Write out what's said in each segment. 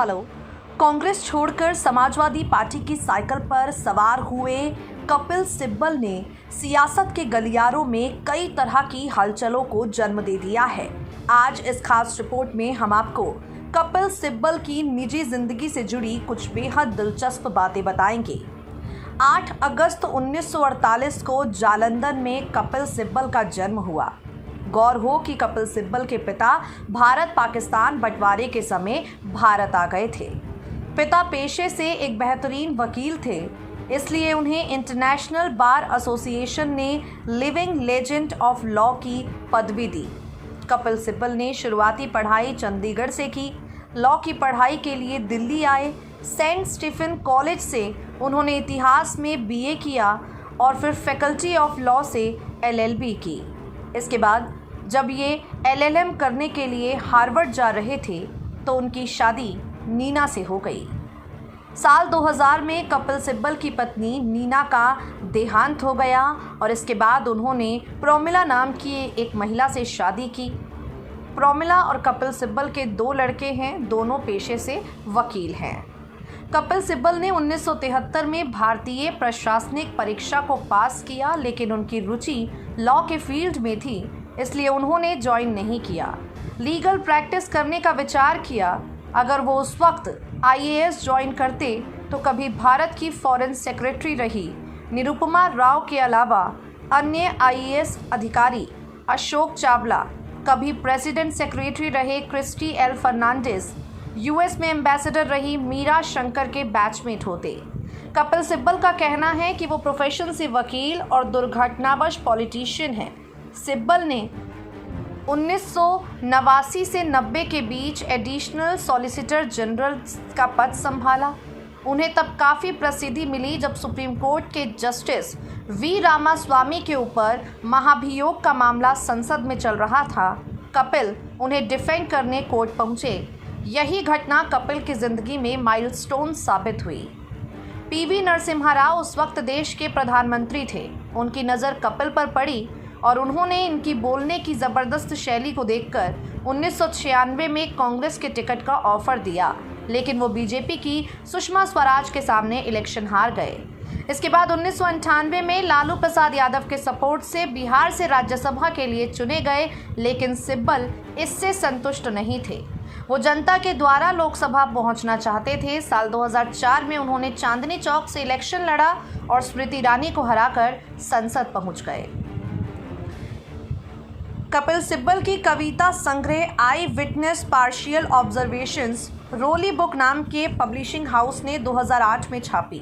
सालों कांग्रेस छोड़कर समाजवादी पार्टी की साइकिल पर सवार हुए कपिल सिब्बल ने सियासत के गलियारों में कई तरह की हलचलों को जन्म दे दिया है। आज इस खास रिपोर्ट में हम आपको कपिल सिब्बल की निजी जिंदगी से जुड़ी कुछ बेहद दिलचस्प बातें बताएंगे। 8 अगस्त 1948 को जालंधर में कपिल सिब्बल का जन्म हुआ। गौर हो कि कपिल सिब्बल के पिता भारत पाकिस्तान बंटवारे के समय भारत आ गए थे। पिता पेशे से एक बेहतरीन वकील थे, इसलिए उन्हें इंटरनेशनल बार एसोसिएशन ने लिविंग लेजेंड ऑफ लॉ की पदवी दी। कपिल सिब्बल ने शुरुआती पढ़ाई चंडीगढ़ से की। लॉ की पढ़ाई के लिए दिल्ली आए। सेंट स्टीफन कॉलेज से उन्होंने इतिहास में बीए किया और फिर फैकल्टी ऑफ लॉ से एलएलबी की। इसके बाद जब ये एलएलएम करने के लिए हार्वर्ड जा रहे थे तो उनकी शादी नीना से हो गई। साल 2000 में कपिल सिब्बल की पत्नी नीना का देहांत हो गया और इसके बाद उन्होंने प्रोमिला नाम की एक महिला से शादी की। प्रोमिला और कपिल सिब्बल के 2 लड़के हैं, दोनों पेशे से वकील हैं। कपिल सिब्बल ने 1973 में भारतीय प्रशासनिक परीक्षा को पास किया, लेकिन उनकी रुचि लॉ के फील्ड में थी, इसलिए उन्होंने ज्वाइन नहीं किया। लीगल प्रैक्टिस करने का विचार किया। अगर वो उस वक्त आईएएस ज्वाइन करते तो कभी भारत की फॉरेन सेक्रेटरी रही निरुपमा राव के अलावा अन्य आईएएस अधिकारी अशोक चावला, कभी प्रेसिडेंट सेक्रेटरी रहे क्रिस्टी एल फर्नांडिस, यूएस में एम्बेसडर रही मीरा शंकर के बैचमेट होते। कपिल सिब्बल का कहना है कि वो प्रोफेशन से वकील और दुर्घटनावश पॉलिटिशियन हैं। सिब्बल ने 1989 से 90 के बीच एडिशनल सॉलिसिटर जनरल का पद संभाला। उन्हें तब काफ़ी प्रसिद्धि मिली जब सुप्रीम कोर्ट के जस्टिस वी रामास्वामी के ऊपर महाभियोग का मामला संसद में चल रहा था। कपिल उन्हें डिफेंड करने कोर्ट पहुंचे। यही घटना कपिल की ज़िंदगी में माइलस्टोन साबित हुई। पीवी नरसिम्हा राव उस वक्त देश के प्रधानमंत्री थे। उनकी नज़र कपिल पर पड़ी और उन्होंने इनकी बोलने की ज़बरदस्त शैली को देखकर 1996 में कांग्रेस के टिकट का ऑफर दिया, लेकिन वो बीजेपी की सुषमा स्वराज के सामने इलेक्शन हार गए। इसके बाद 1998 में लालू प्रसाद यादव के सपोर्ट से बिहार से राज्यसभा के लिए चुने गए, लेकिन सिब्बल इससे संतुष्ट नहीं थे। वो जनता के द्वारा लोकसभा पहुंचना चाहते थे। साल 2004 में उन्होंने चांदनी चौक से इलेक्शन लड़ा और स्मृति ईरानी को हराकर संसद पहुंच गए। कपिल सिब्बल की कविता संग्रह आई विटनेस पार्शियल ऑब्जर्वेशंस रोली बुक नाम के पब्लिशिंग हाउस ने 2008 में छापी।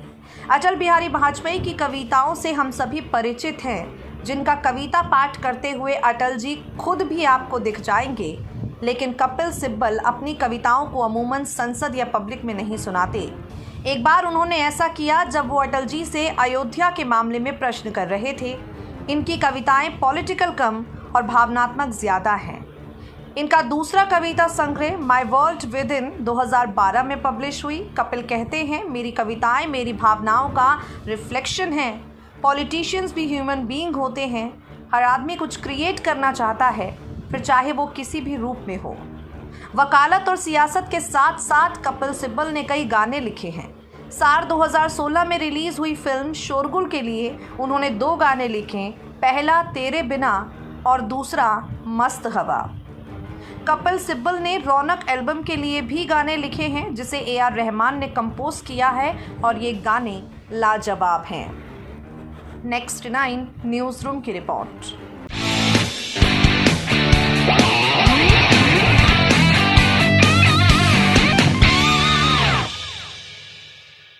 अटल बिहारी वाजपेयी की कविताओं से हम सभी परिचित हैं, जिनका कविता पाठ करते हुए अटल जी खुद भी आपको दिख जाएंगे, लेकिन कपिल सिब्बल अपनी कविताओं को अमूमन संसद या पब्लिक में नहीं सुनाते। एक बार उन्होंने ऐसा किया जब वो अटल जी से अयोध्या के मामले में प्रश्न कर रहे थे। इनकी कविताएं पॉलिटिकल कम और भावनात्मक ज़्यादा हैं। इनका दूसरा कविता संग्रह माई वर्ल्ड विद इन 2012 में पब्लिश हुई। कपिल कहते हैं, मेरी कविताएं मेरी भावनाओं का रिफ्लेक्शन हैं। पॉलिटिशियंस भी ह्यूमन बीइंग होते हैं। हर आदमी कुछ क्रिएट करना चाहता है, फिर चाहे वो किसी भी रूप में हो। वकालत और सियासत के साथ साथ कपिल सिब्बल ने कई गाने लिखे हैं। साल 2016 में रिलीज़ हुई फिल्म शोरगुल के लिए उन्होंने 2 गाने लिखे, पहला तेरे बिना और दूसरा मस्त हवा। कपिल सिब्बल ने रौनक एल्बम के लिए भी गाने लिखे हैं, जिसे AR रहमान ने कंपोज किया है और ये गाने लाजवाब हैं। नेक्स्ट 9 न्यूज़ रूम की रिपोर्ट।